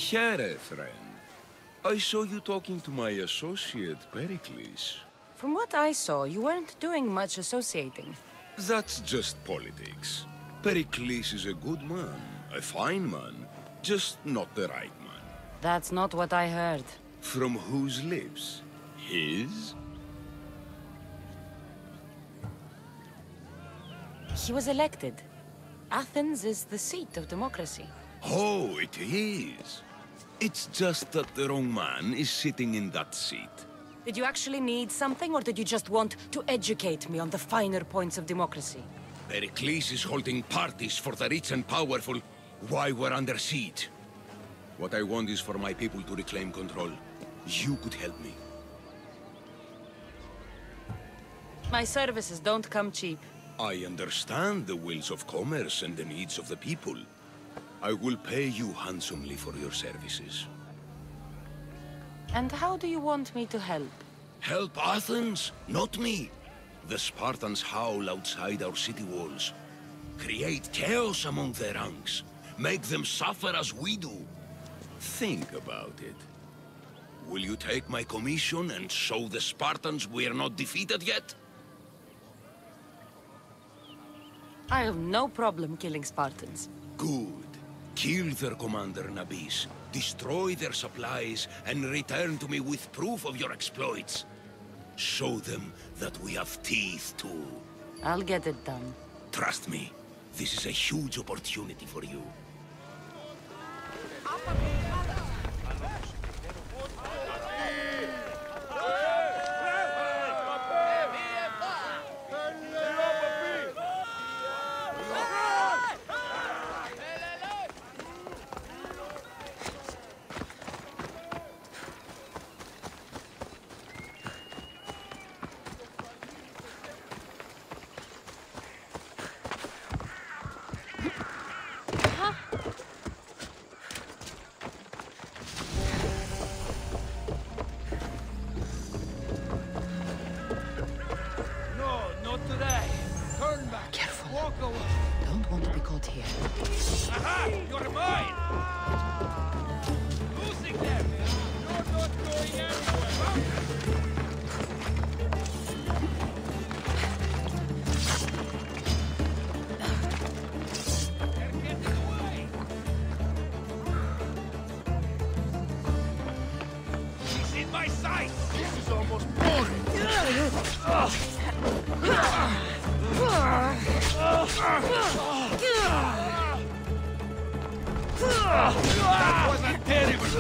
Here, friend. I saw you talking to my associate, Pericles. From what I saw, you weren't doing much associating. That's just politics. Pericles is a good man, a fine man, just not the right man. That's not what I heard. From whose lips? His? He was elected. Athens is the seat of democracy. Oh, it is. It's just that the wrong man is sitting in that seat. Did you actually need something, or did you just want to educate me on the finer points of democracy? Pericles is holding parties for the rich and powerful while we're under siege. What I want is for my people to reclaim control. You could help me. My services don't come cheap. I understand the wills of commerce and the needs of the people. I will pay you handsomely for your services. And how do you want me to help? Help Athens, not me. The Spartans howl outside our city walls. Create chaos among their ranks. Make them suffer as we do. Think about it. Will you take my commission and show the Spartans we are not defeated yet? I have no problem killing Spartans. Good. Kill their commander Nabis, destroy their supplies, and return to me with proof of your exploits. Show them that we have teeth too. I'll get it done. Trust me, this is a huge opportunity for you. Don't want to be caught here. Aha! You're mine! Losing them! You're not going anywhere! They're getting away! He's in my sight! This is almost boring! That wasn't terrible!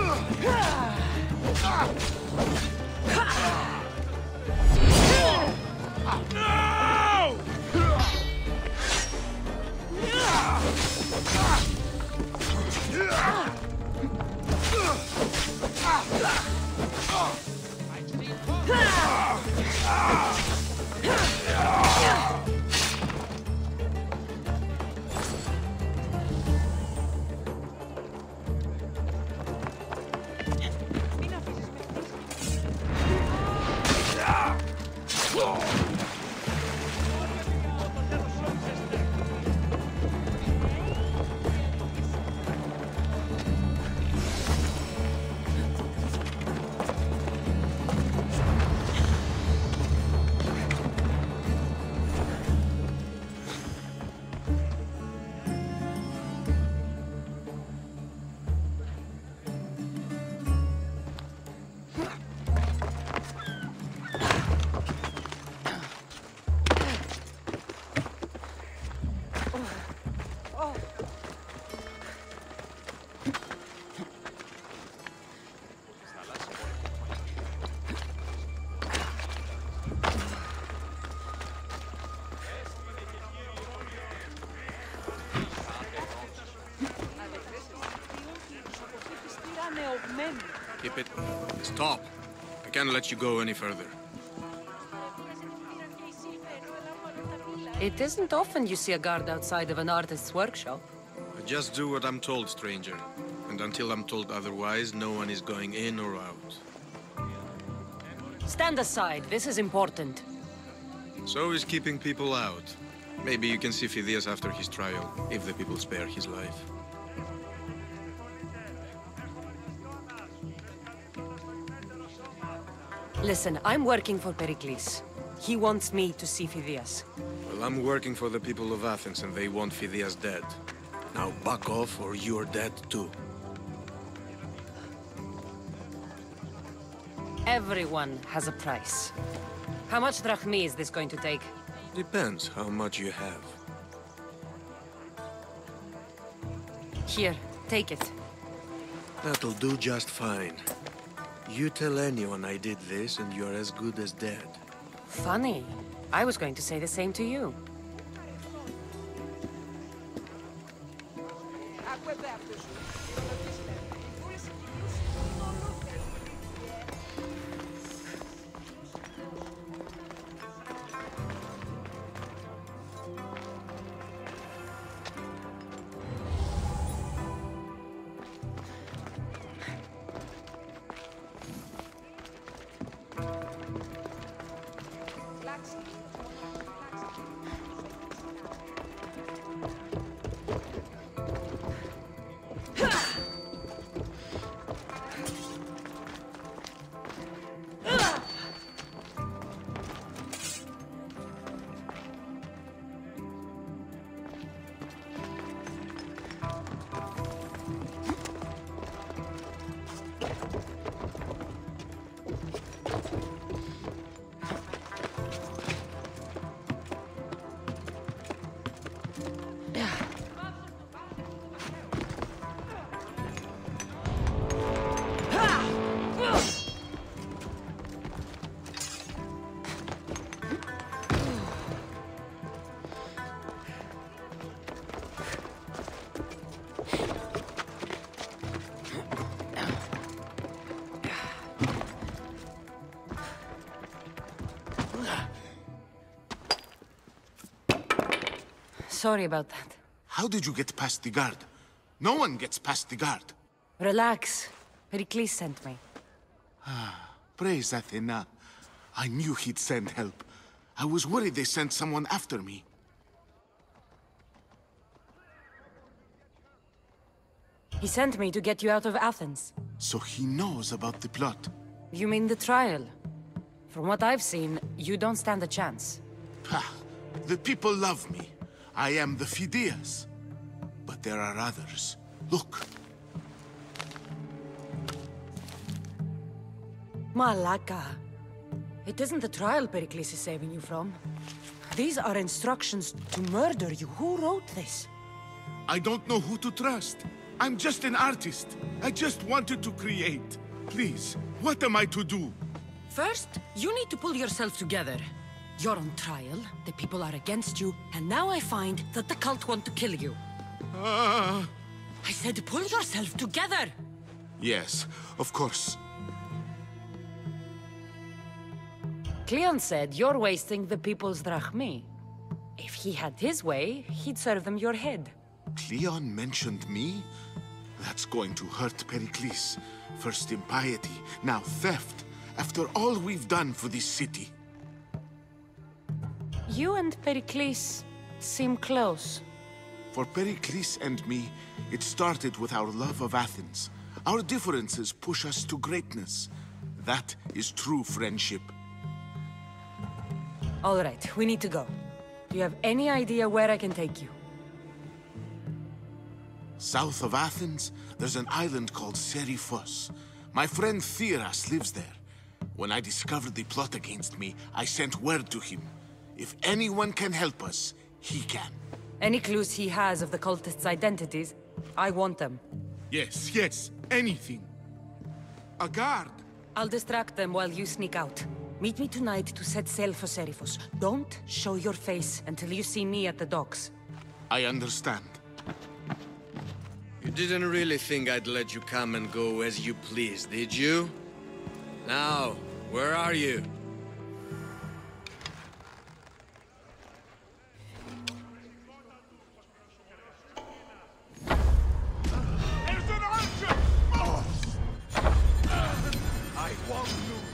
No! Keep it. Stop. I can't let you go any further. It isn't often you see a guard outside of an artist's workshop. I just do what I'm told, stranger. And until I'm told otherwise, no one is going in or out. Stand aside. This is important. So is keeping people out. Maybe you can see Phidias after his trial, if the people spare his life. Listen, I'm working for Pericles. He wants me to see Phidias. Well, I'm working for the people of Athens and they want Phidias dead. Now back off or you're dead too. Everyone has a price. How much drachmi is this going to take? Depends how much you have. Here, take it. That'll do just fine. You tell anyone I did this and you're as good as dead. Funny. I was going to say the same to you. Sorry about that. How did you get past the guard? No one gets past the guard. Relax. Pericles sent me. Praise Athena. I knew he'd send help. I was worried they sent someone after me. He sent me to get you out of Athens. So he knows about the plot. You mean the trial? From what I've seen, you don't stand a chance. Ha! The people love me. I am the Phidias. But there are others. Look. Malaka. It isn't the trial Pericles is saving you from. These are instructions to murder you. Who wrote this? I don't know who to trust. I'm just an artist. I just wanted to create. Please, what am I to do? First, you need to pull yourself together. You're on trial, the people are against you, and now I find that the cult want to kill you. I said pull yourself together! Yes, of course. Cleon said you're wasting the people's drachmi. If he had his way, he'd serve them your head. Cleon mentioned me? That's going to hurt Pericles. First impiety, now theft. After all we've done for this city. You and Pericles seem close. For Pericles and me, it started with our love of Athens. Our differences push us to greatness. That is true friendship. All right, we need to go. Do you have any idea where I can take you? South of Athens, there's an island called Seriphos. My friend Theras lives there. When I discovered the plot against me, I sent word to him. If anyone can help us, he can. Any clues he has of the cultists' identities, I want them. Yes, yes, anything. A guard! I'll distract them while you sneak out. Meet me tonight to set sail for Seriphos. Don't show your face until you see me at the docks. I understand. You didn't really think I'd let you come and go as you please, did you? Now, where are you? There's an archer! I won't lose.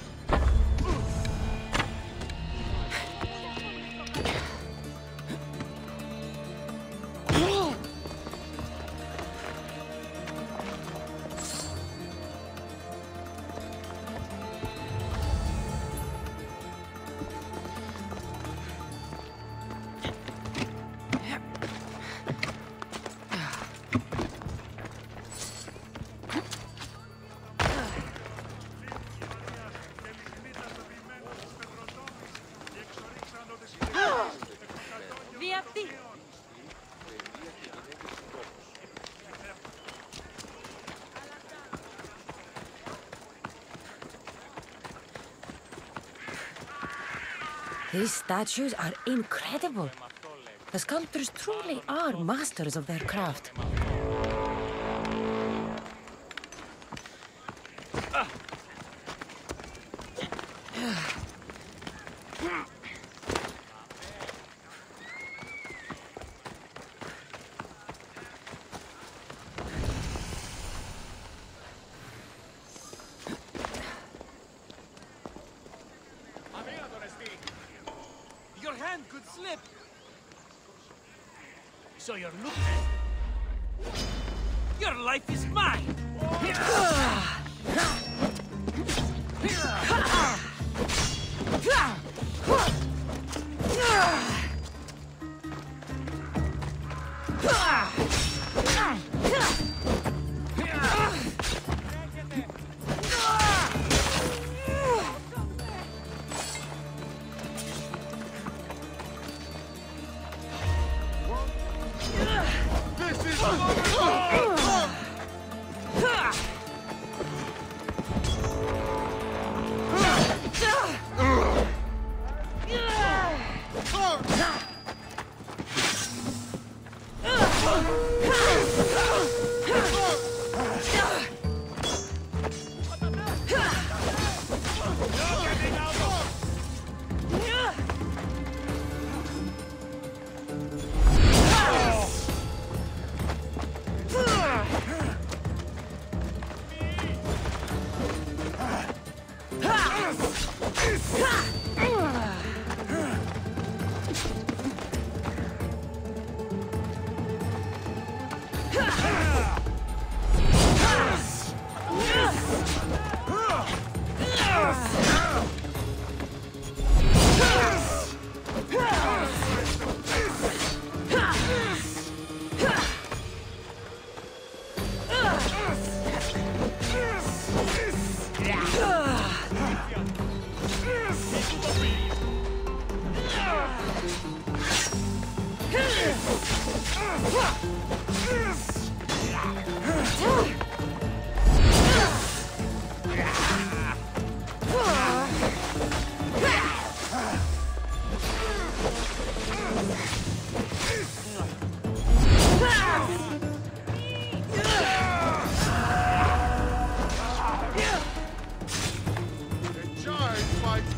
These statues are incredible. The sculptors truly are masters of their craft. Your hand could slip. So you're looking. Your life is mine.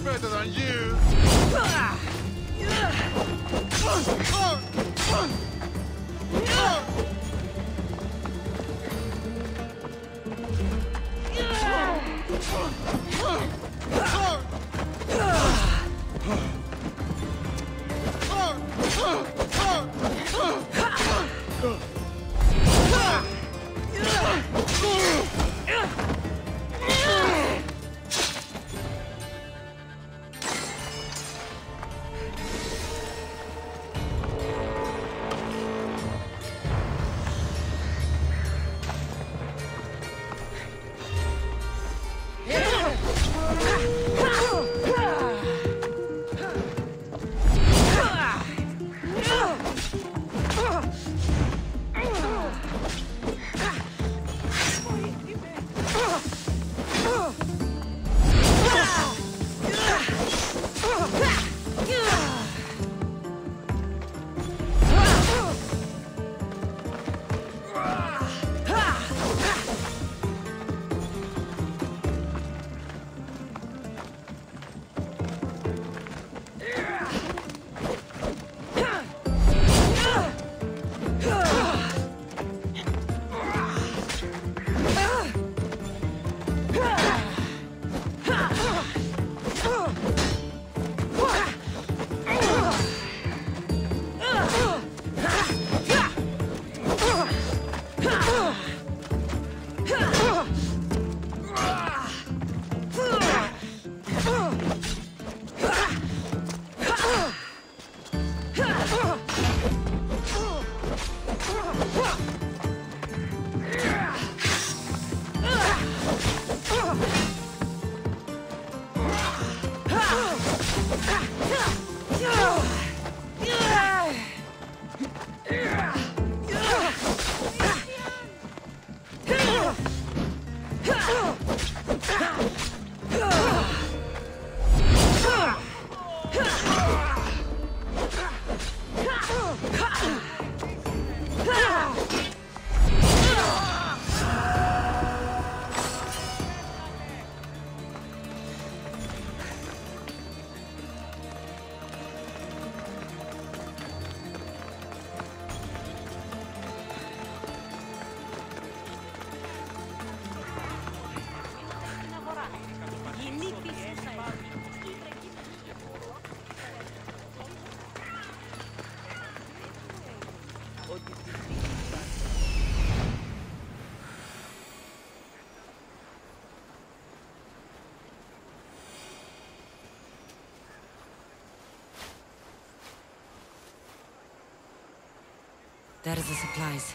Better than you! There's the supplies.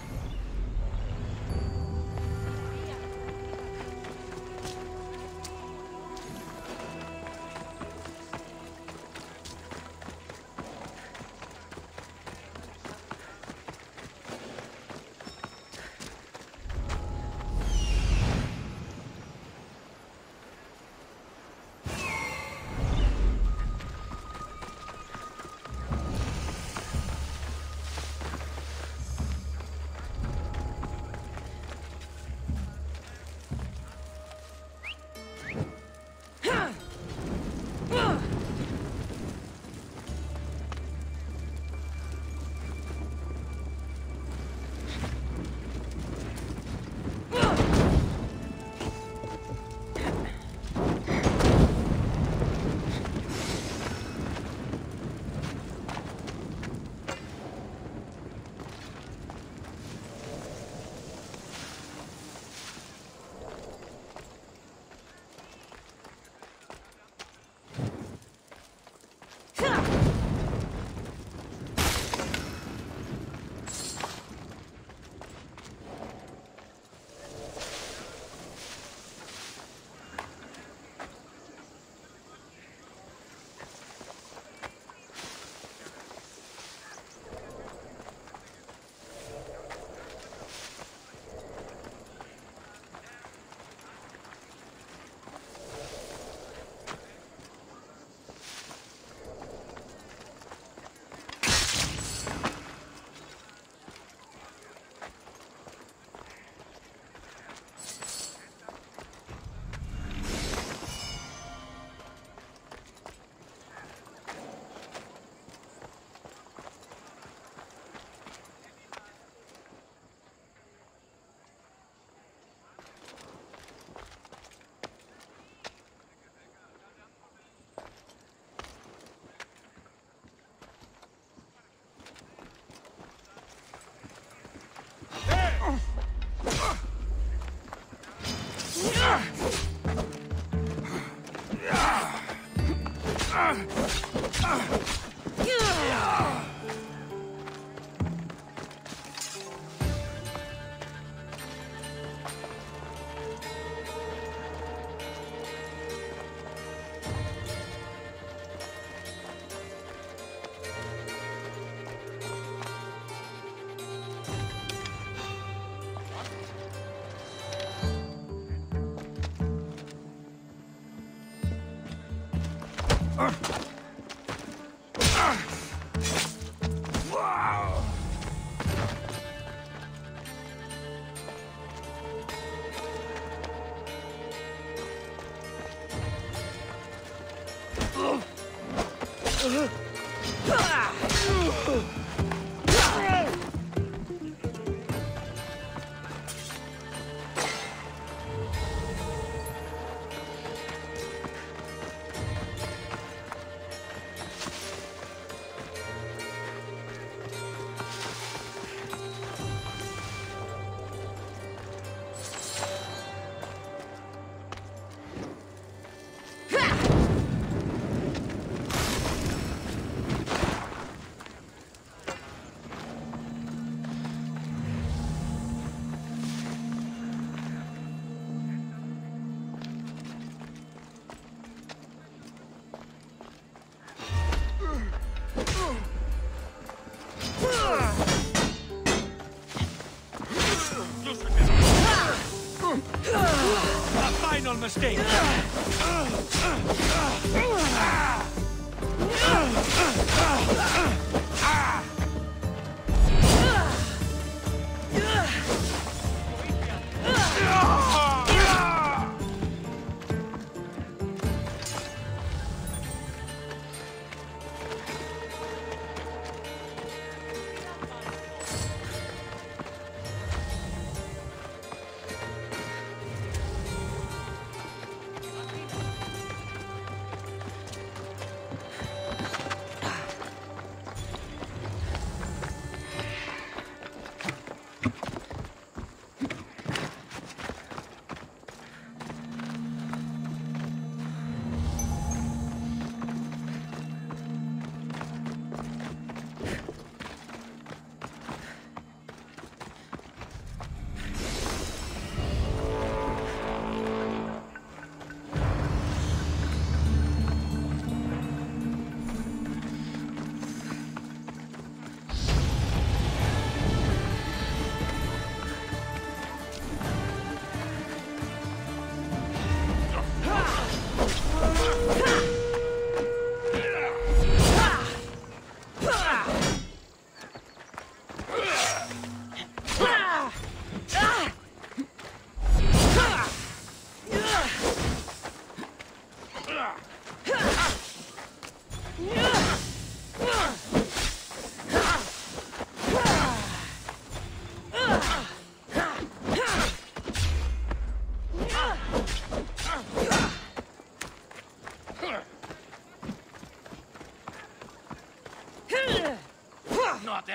Final mistake!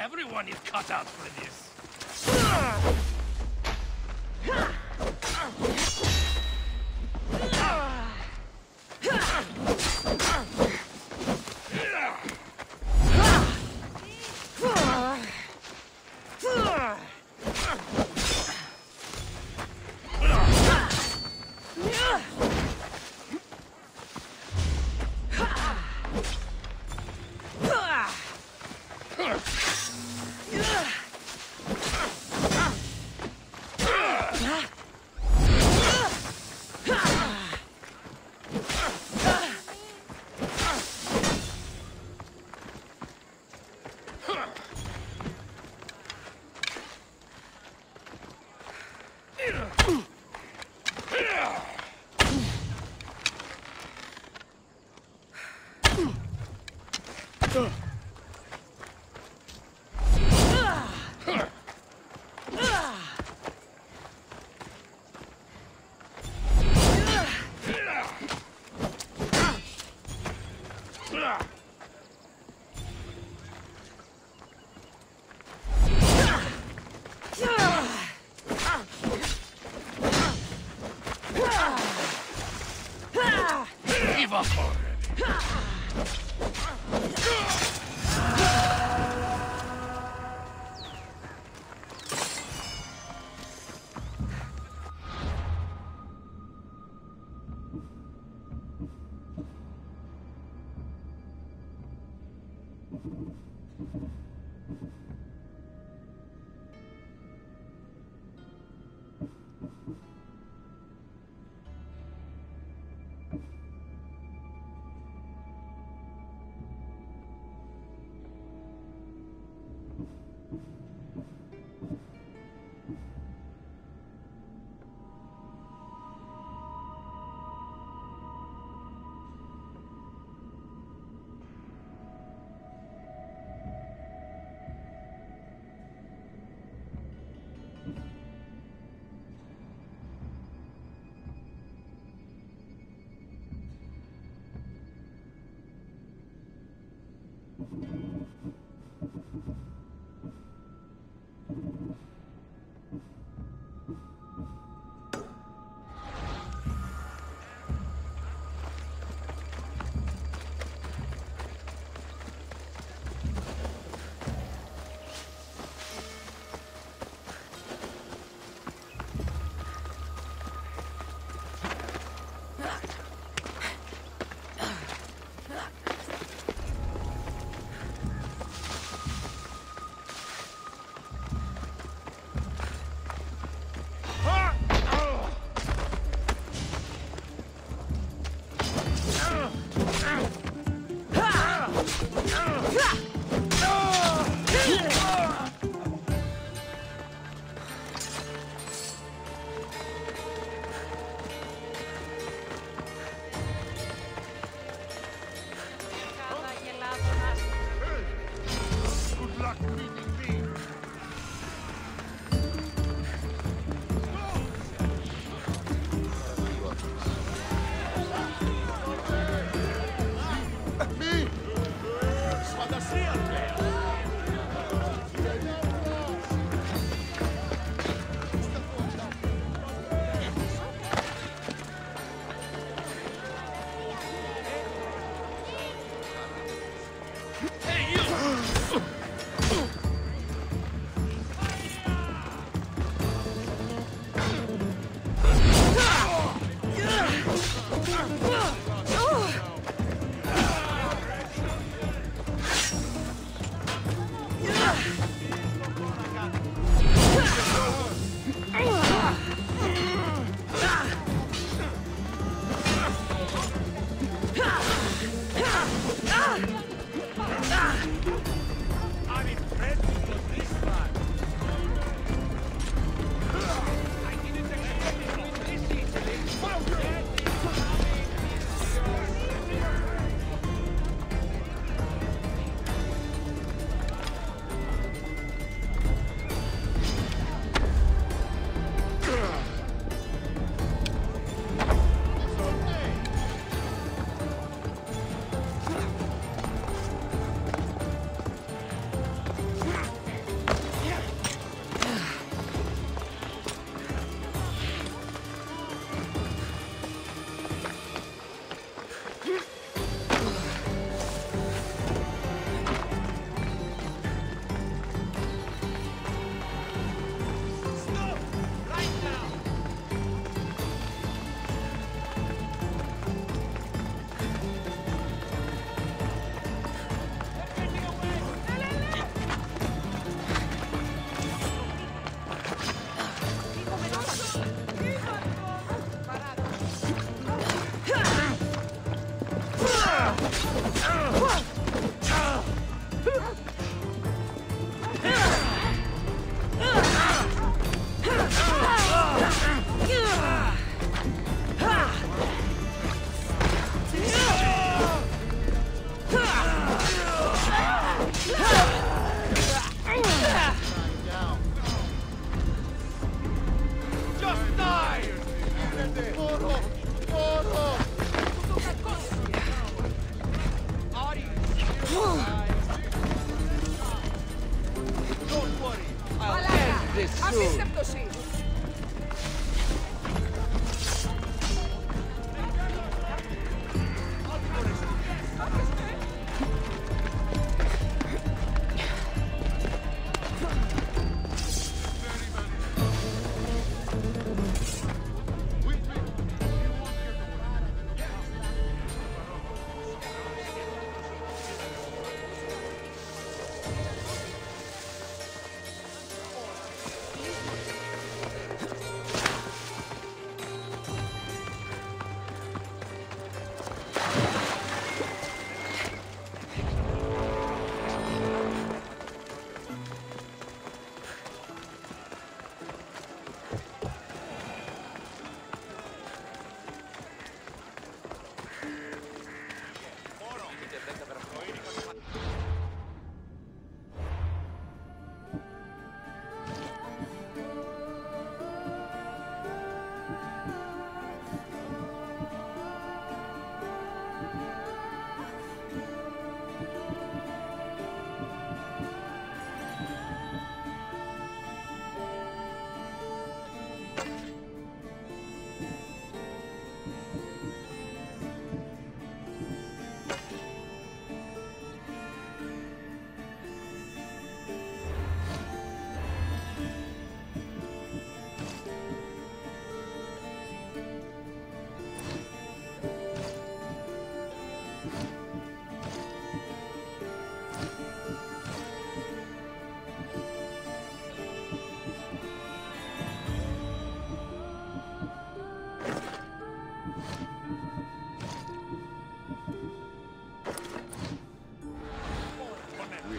Everyone is cut out for this. Give up already. Good luck meeting me.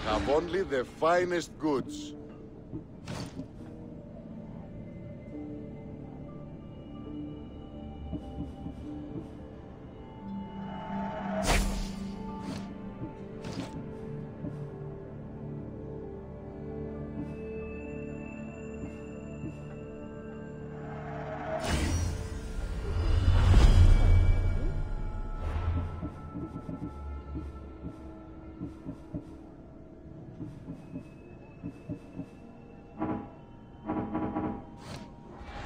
Have only the finest goods.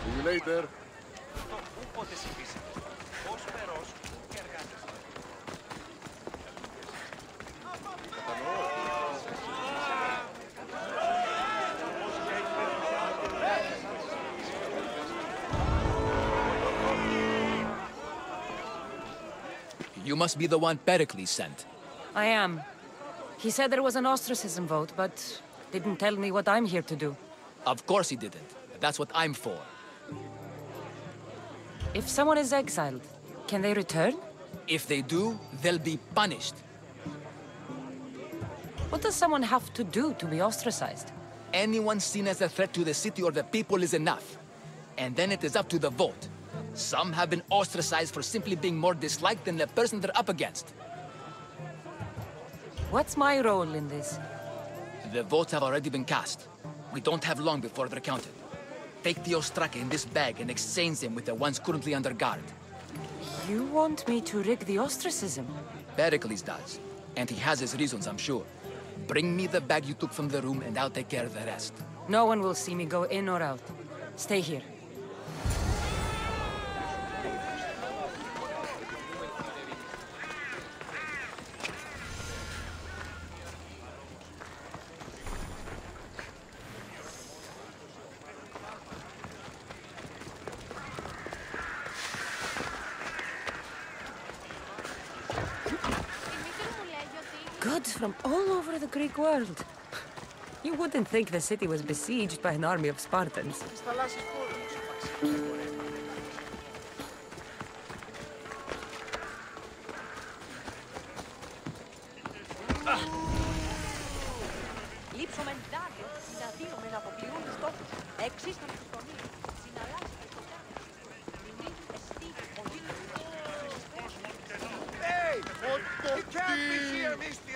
See you later. You must be the one Pericles sent. I am. He said there was an ostracism vote, but didn't tell me what I'm here to do. Of course he didn't. That's what I'm for. If someone is exiled, can they return? If they do, they'll be punished. What does someone have to do to be ostracized? Anyone seen as a threat to the city or the people is enough. And then it is up to the vote. Some have been ostracized for simply being more disliked than the person they're up against. What's my role in this? The votes have already been cast. We don't have long before they're counted. Take the Ostraka in this bag and exchange them with the ones currently under guard. You want me to rig the ostracism? Pericles does. And he has his reasons, I'm sure. Bring me the bag you took from the room and I'll take care of the rest. No one will see me go in or out. Stay here. Goods from all over the Greek world. You wouldn't think the city was besieged by an army of Spartans.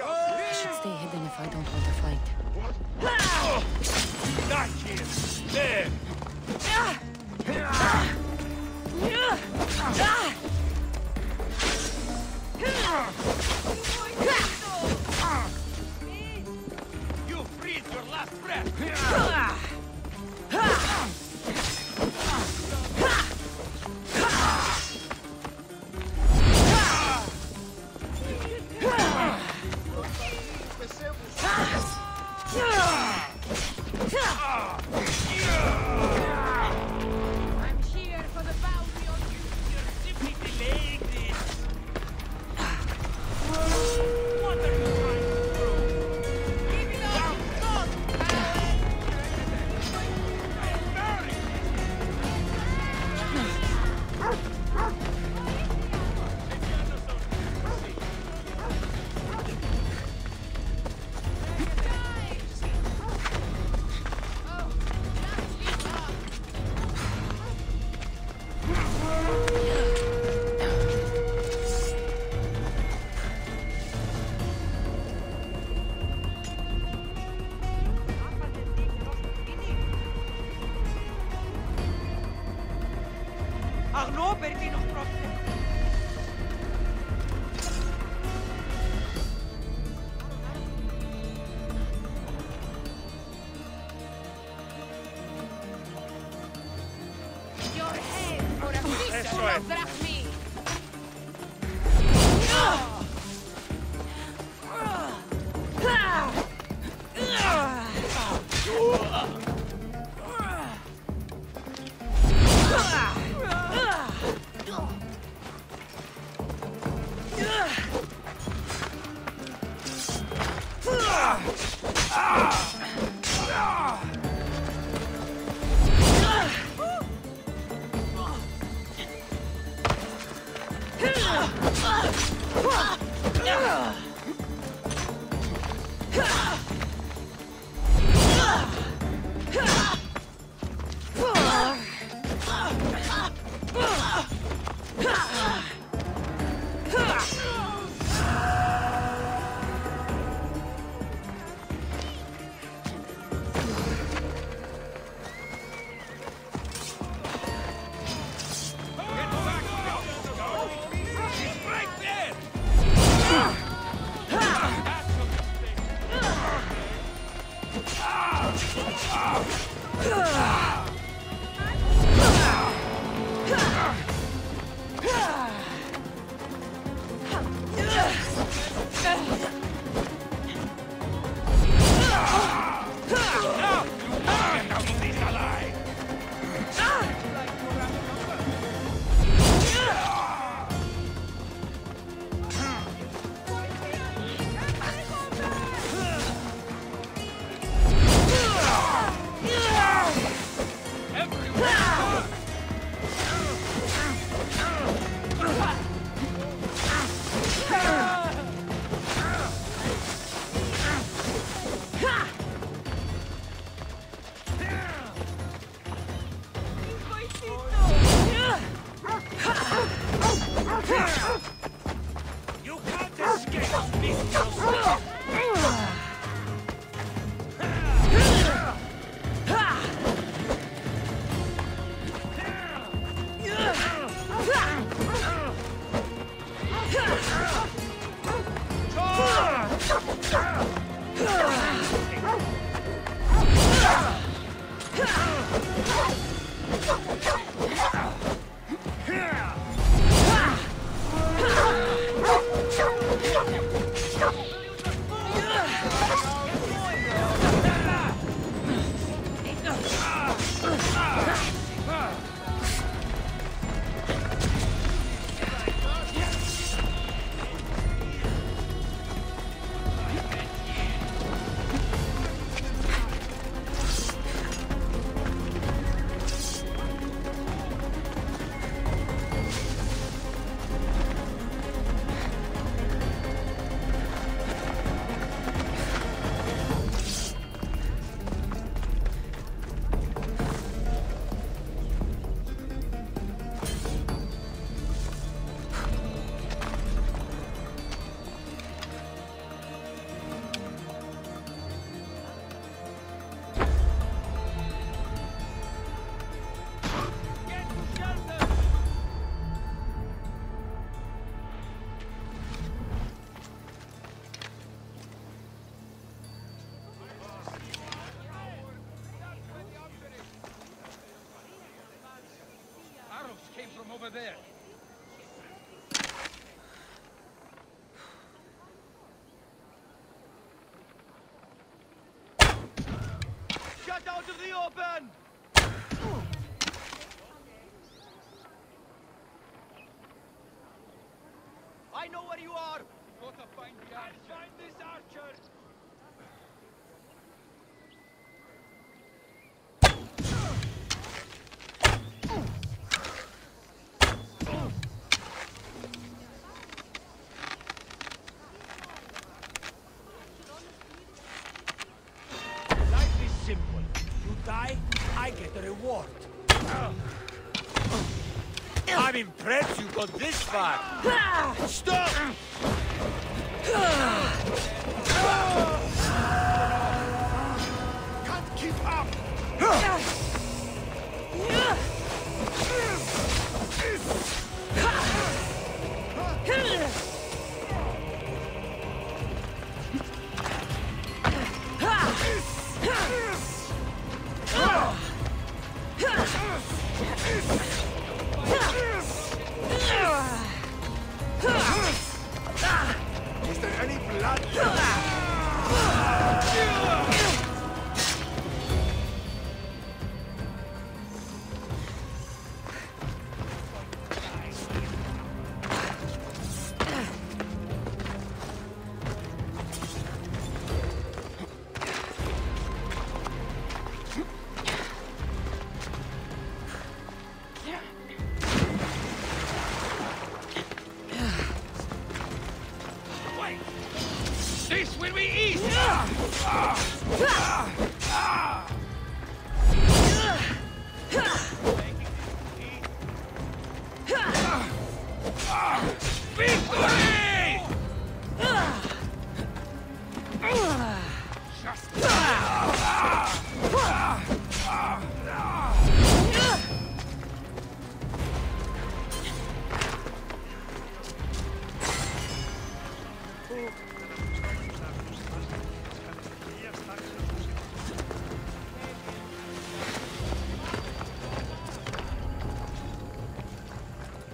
I should stay hidden if I don't want to fight. Not here! There! You breathe your last breath! I'm here for the bounty on you. You're simply delaying this! What are you trying to do? Keep it up! Stop! Αγνώ περί τίνος πρόκειται. Your head for a fistful of drachmi! over there. Shut out of the open! I know where you are! Gotta find the archer. I'll find this archer! Life is simple. You die, I get a reward. I'm impressed you got this far. Stop! Can't keep up! Is there any blood? This will be easy! Victory!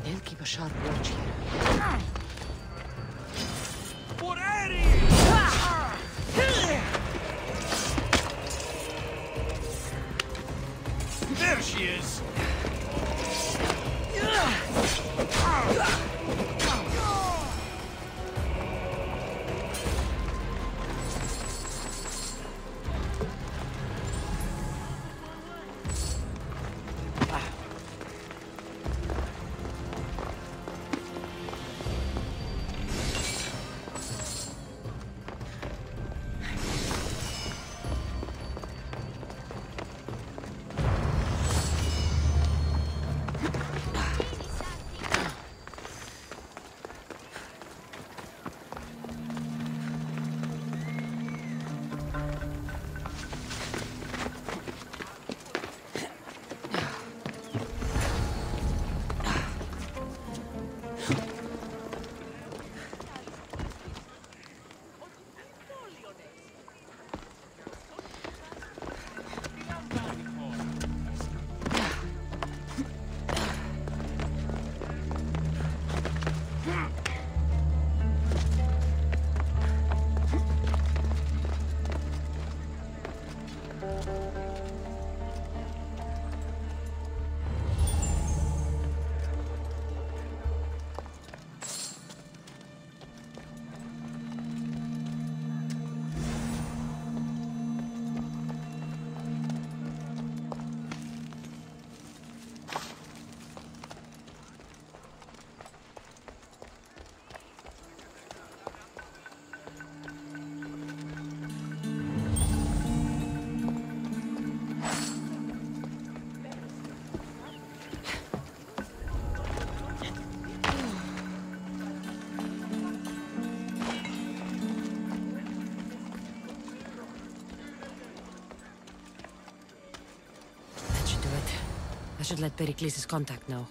They'll keep a sharp watch here. For Ares! There she is! I should let Pericles' contact know.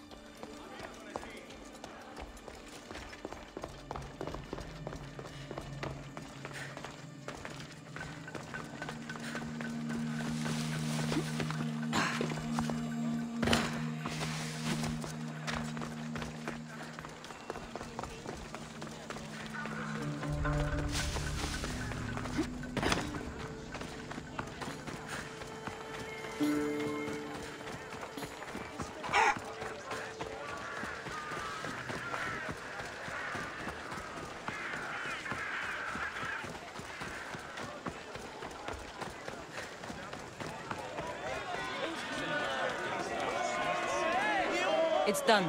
It's done.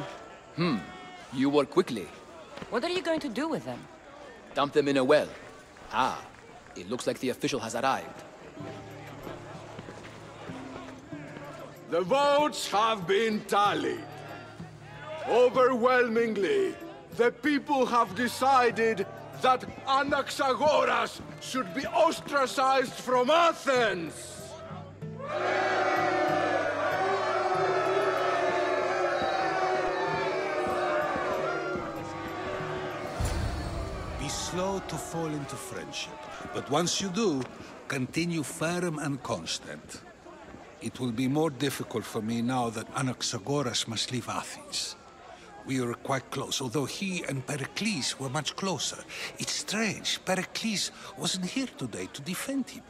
You work quickly. What are you going to do with them? Dump them in a well. Ah, it looks like the official has arrived. The votes have been tallied. Overwhelmingly, the people have decided that Anaxagoras should be ostracized from Athens! Be slow to fall into friendship, but once you do, continue firm and constant. It will be more difficult for me now that Anaxagoras must leave Athens. We were quite close, although he and Pericles were much closer. It's strange, Pericles wasn't here today to defend him.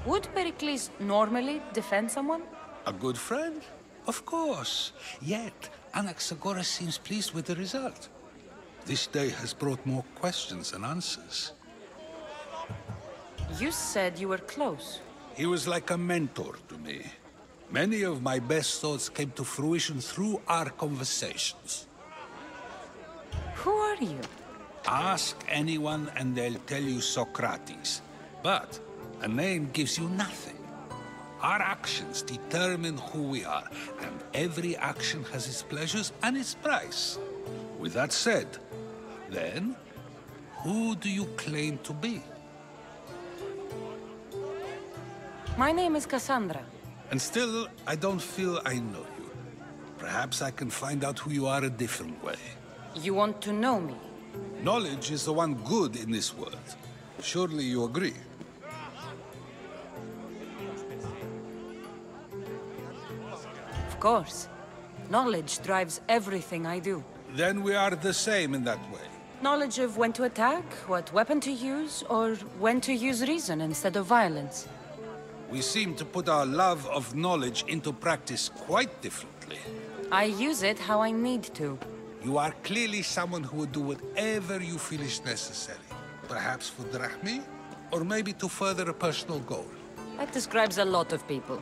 Would Pericles normally defend someone? A good friend? Of course. Yet, Anaxagoras seems pleased with the result. This day has brought more questions than answers. You said you were close. He was like a mentor to me. Many of my best thoughts came to fruition through our conversations. Who are you? Ask anyone and they'll tell you Socrates. But a name gives you nothing. Our actions determine who we are, and every action has its pleasures and its price. With that said, then, who do you claim to be? My name is Kassandra. And still, I don't feel I know you. Perhaps I can find out who you are a different way. You want to know me? Knowledge is the one good in this world. Surely you agree? Of course. Knowledge drives everything I do. Then we are the same in that way. Knowledge of when to attack, what weapon to use, or when to use reason instead of violence. We seem to put our love of knowledge into practice quite differently. I use it how I need to. You are clearly someone who would do whatever you feel is necessary. Perhaps for drachmi, or maybe to further a personal goal. That describes a lot of people.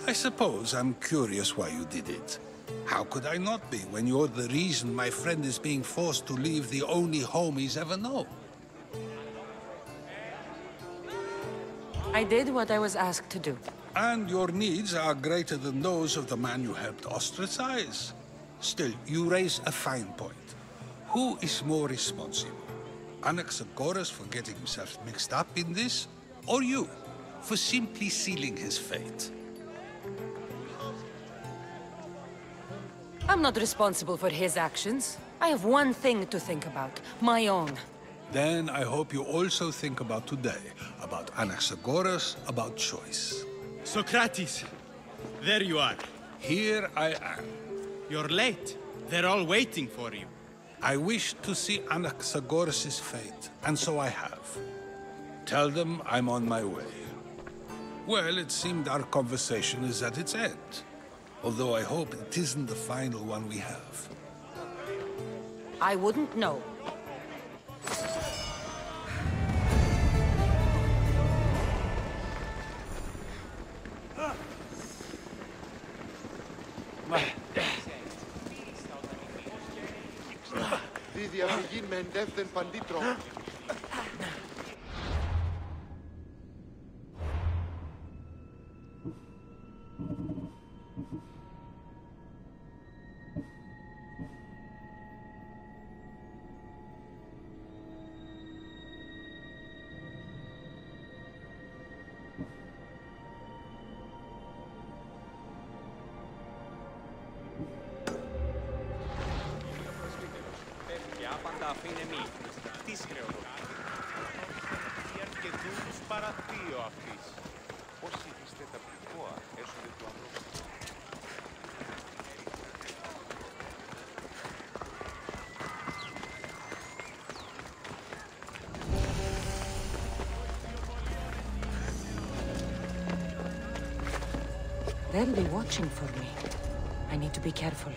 I suppose I'm curious why you did it. How could I not be when you're the reason my friend is being forced to leave the only home he's ever known? I did what I was asked to do. And your needs are greater than those of the man you helped ostracize. Still, you raise a fine point. Who is more responsible? Anaxagoras for getting himself mixed up in this? Or you, for simply sealing his fate? I'm not responsible for his actions. I have one thing to think about, my own. Then I hope you also think about today, about Anaxagoras, about choice. Socrates! There you are. Here I am. You're late. They're all waiting for you. I wish to see Anaxagoras' fate, and so I have. Tell them I'm on my way. Well, it seemed our conversation is at its end. Although I hope it isn't the final one we have. I wouldn't know. Τη διαφυγή με εντεύθεν παντήτρο. Αφήνε μη. Τις χρεοδοτεί. Οι αρκετούς παραθείο αυτής. Πώς ήθιστε τα πληκόα έσοδε του ανθρώπου. They'll be watching for me. I need to be careful.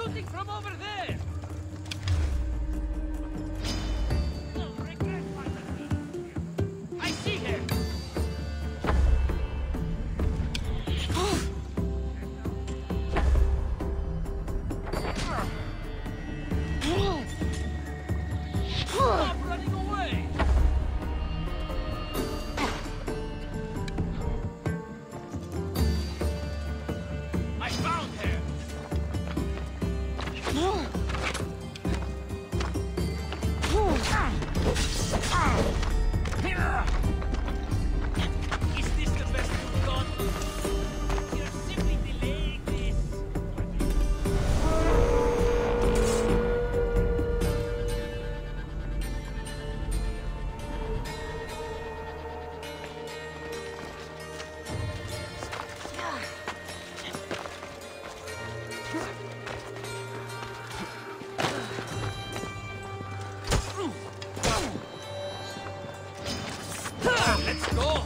shooting from over there! I see her! Stop running away! I found her! Is this the best you've done? You're simply delaying this. Let's go!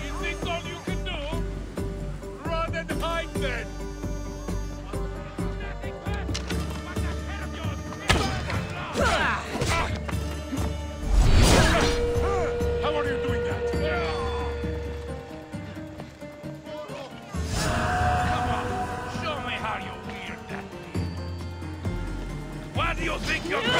Is this all you can do? Run and hide then! How are you doing that? Come on, show me how you weird that thing. What do you think you're doing?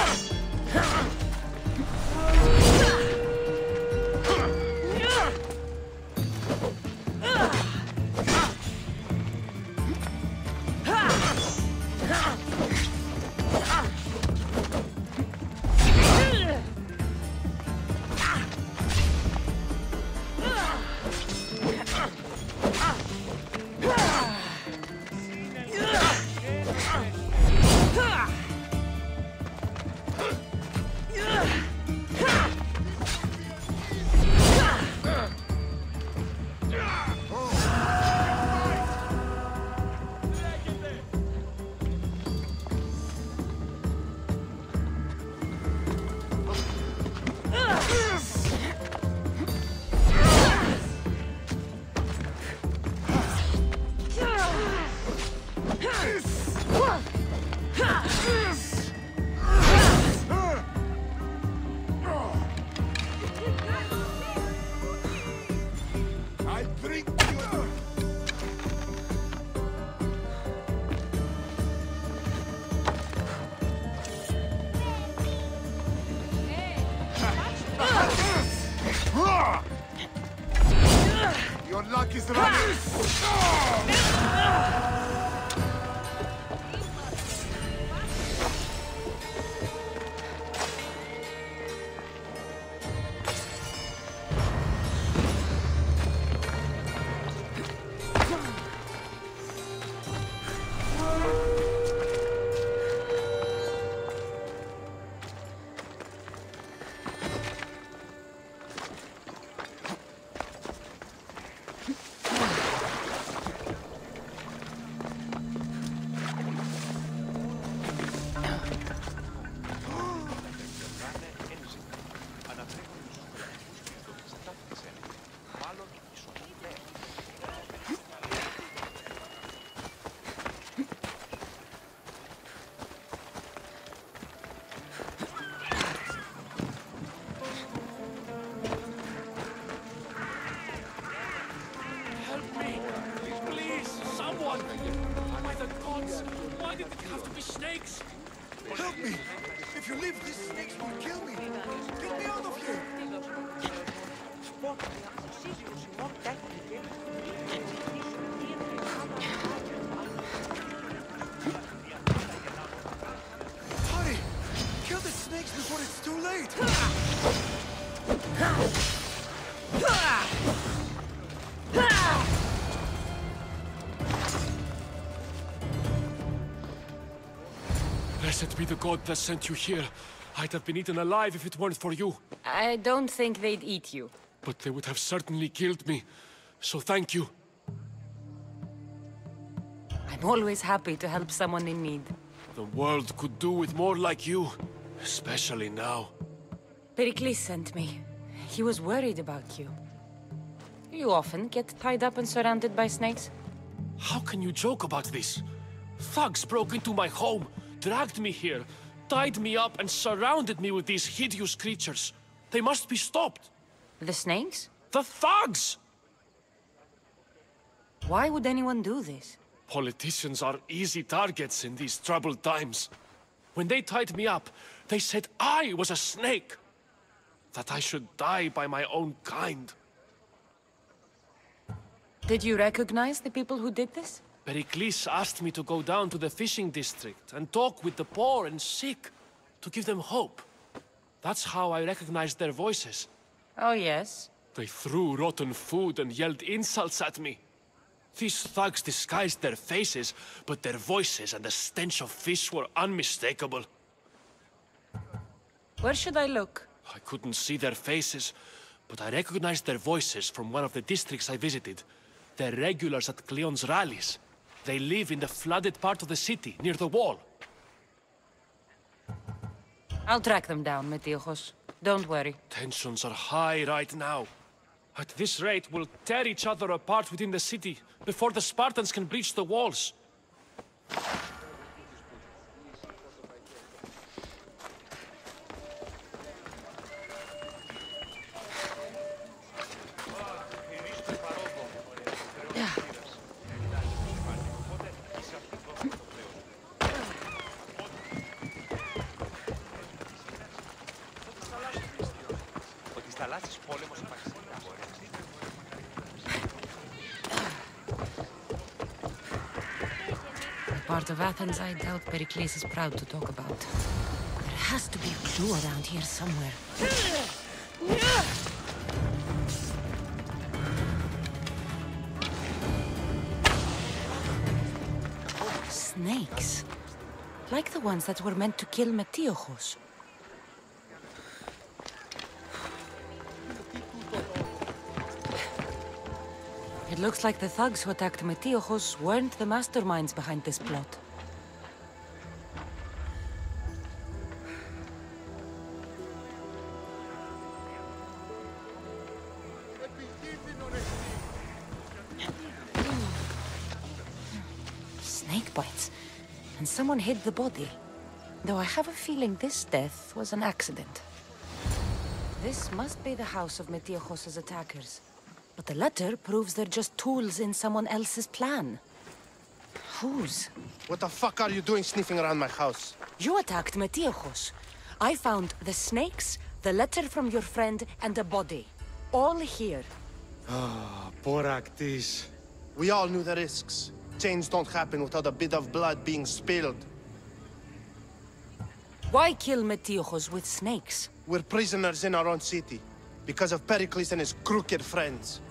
Your luck is running. Help me! If you leave, these snakes will kill me! Get me out of here! Blessed be the god that sent you here. I'd have been eaten alive if it weren't for you. I don't think they'd eat you. But they would have certainly killed me. So thank you. I'm always happy to help someone in need. The world could do with more like you. Especially now. Pericles sent me. He was worried about you. You often get tied up and surrounded by snakes? How can you joke about this? Thugs broke into my home, dragged me here, tied me up and surrounded me with these hideous creatures. They must be stopped. The snakes? The thugs! Why would anyone do this? Politicians are easy targets in these troubled times. When they tied me up, they said I was a snake. That I should die by my own kind. Did you recognize the people who did this? Pericles asked me to go down to the fishing district and talk with the poor and sick, to give them hope. That's how I recognized their voices. Oh, yes? They threw rotten food and yelled insults at me. These thugs disguised their faces, but their voices and the stench of fish were unmistakable. Where should I look? I couldn't see their faces, but I recognized their voices from one of the districts I visited. They're regulars at Cleon's rallies. They live in the flooded part of the city, near the wall. I'll track them down, Metiochos. Don't worry. Tensions are high right now. At this rate, we'll tear each other apart within the city, before the Spartans can breach the walls. Part of Athens I doubt Pericles is proud to talk about. There has to be a clue around here somewhere. Snakes. Like the ones that were meant to kill Metiochos. It looks like the thugs who attacked Metiochos weren't the masterminds behind this plot. Snake bites. And someone hid the body. Though I have a feeling this death was an accident. This must be the house of Metiochos' attackers. But the letter proves they're just tools in someone else's plan. Whose? What the fuck are you doing sniffing around my house? You attacked Metiochos. I found the snakes, the letter from your friend, and a body. All here. Ah, Boraktis. We all knew the risks. Change don't happen without a bit of blood being spilled. Why kill Metiochos with snakes? We're prisoners in our own city. Because of Pericles and his crooked friends.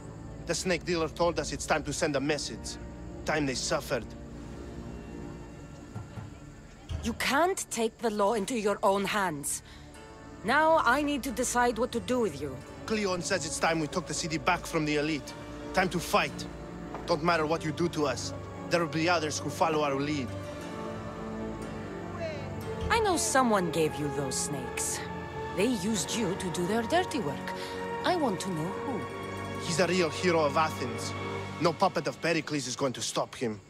The snake dealer told us it's time to send a message. Time they suffered. You can't take the law into your own hands. Now I need to decide what to do with you. Cleon says it's time we took the city back from the elite. Time to fight. Don't matter what you do to us. There will be others who follow our lead. I know someone gave you those snakes. They used you to do their dirty work. I want to know who. He's a real hero of Athens. No puppet of Pericles is going to stop him.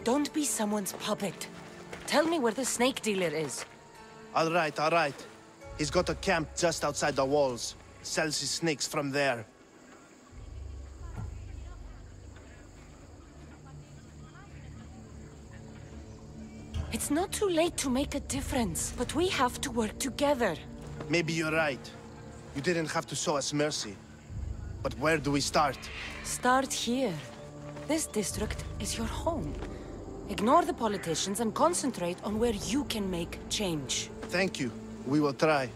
Don't be someone's puppet. Tell me where the snake dealer is. All right. He's got a camp just outside the walls. Sells his snakes from there. It's not too late to make a difference, but we have to work together. Maybe you're right. You didn't have to show us mercy. But where do we start? Start here. This district is your home. Ignore the politicians and concentrate on where you can make change. Thank you. We will try.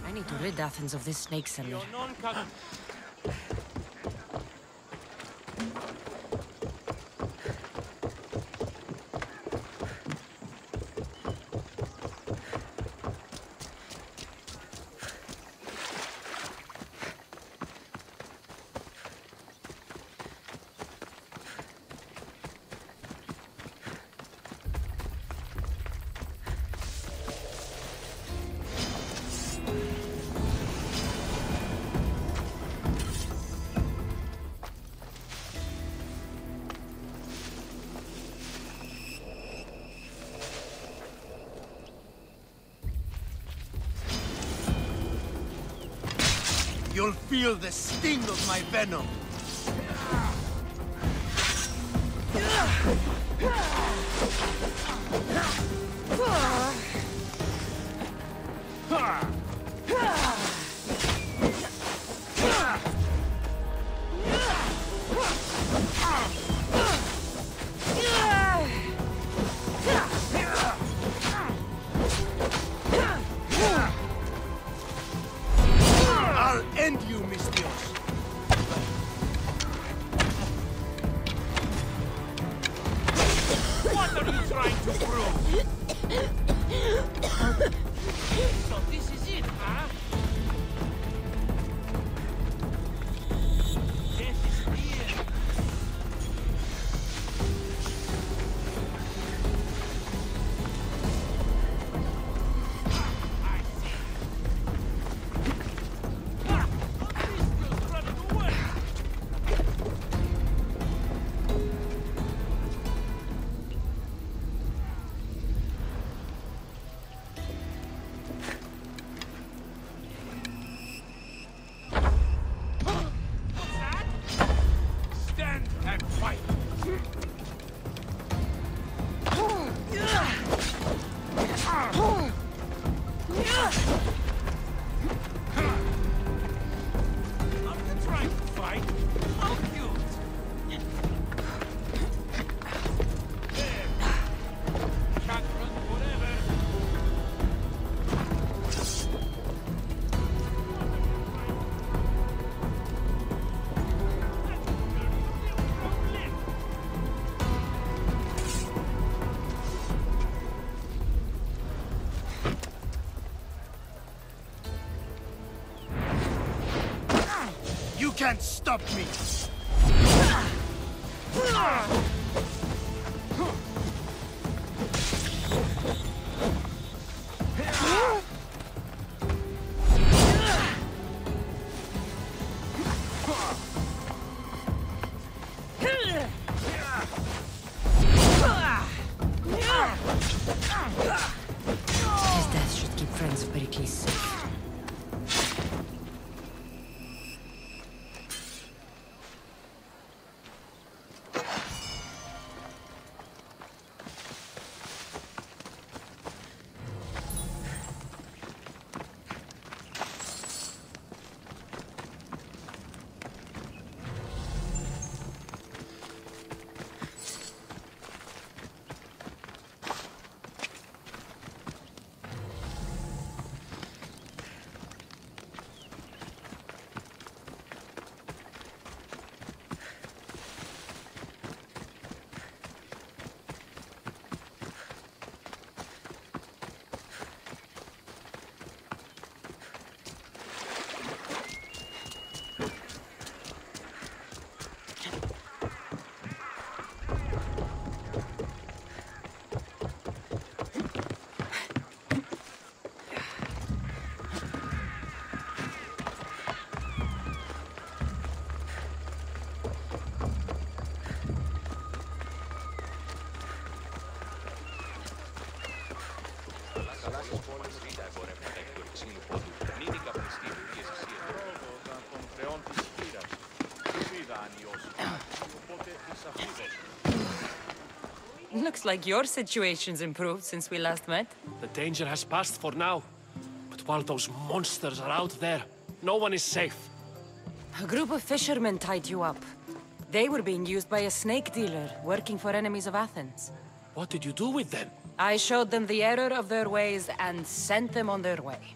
I need to rid Athens of this snake seller. You'll feel the sting of my venom. I'll end you, Mistios. What are you trying to prove? So this is it, huh? Death is near. I see. Mistios running away. Stand and fight! I'm not trying to fight. How cute! There. Can't run forever. You can't stop me. His death should keep friends of Pericles safe. Looks like your situation's improved since we last met. The danger has passed for now. But while those monsters are out there, no one is safe. A group of fishermen tied you up. They were being used by a snake dealer working for enemies of Athens. What did you do with them? I showed them the error of their ways and sent them on their way.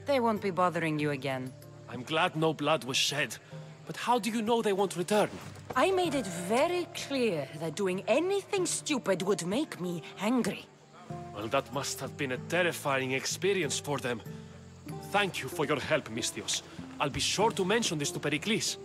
They won't be bothering you again. I'm glad no blood was shed. But how do you know they won't return? I made it very clear that doing anything stupid would make me angry. Well, that must have been a terrifying experience for them. Thank you for your help, Mistios. I'll be sure to mention this to Pericles.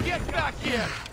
Get back here!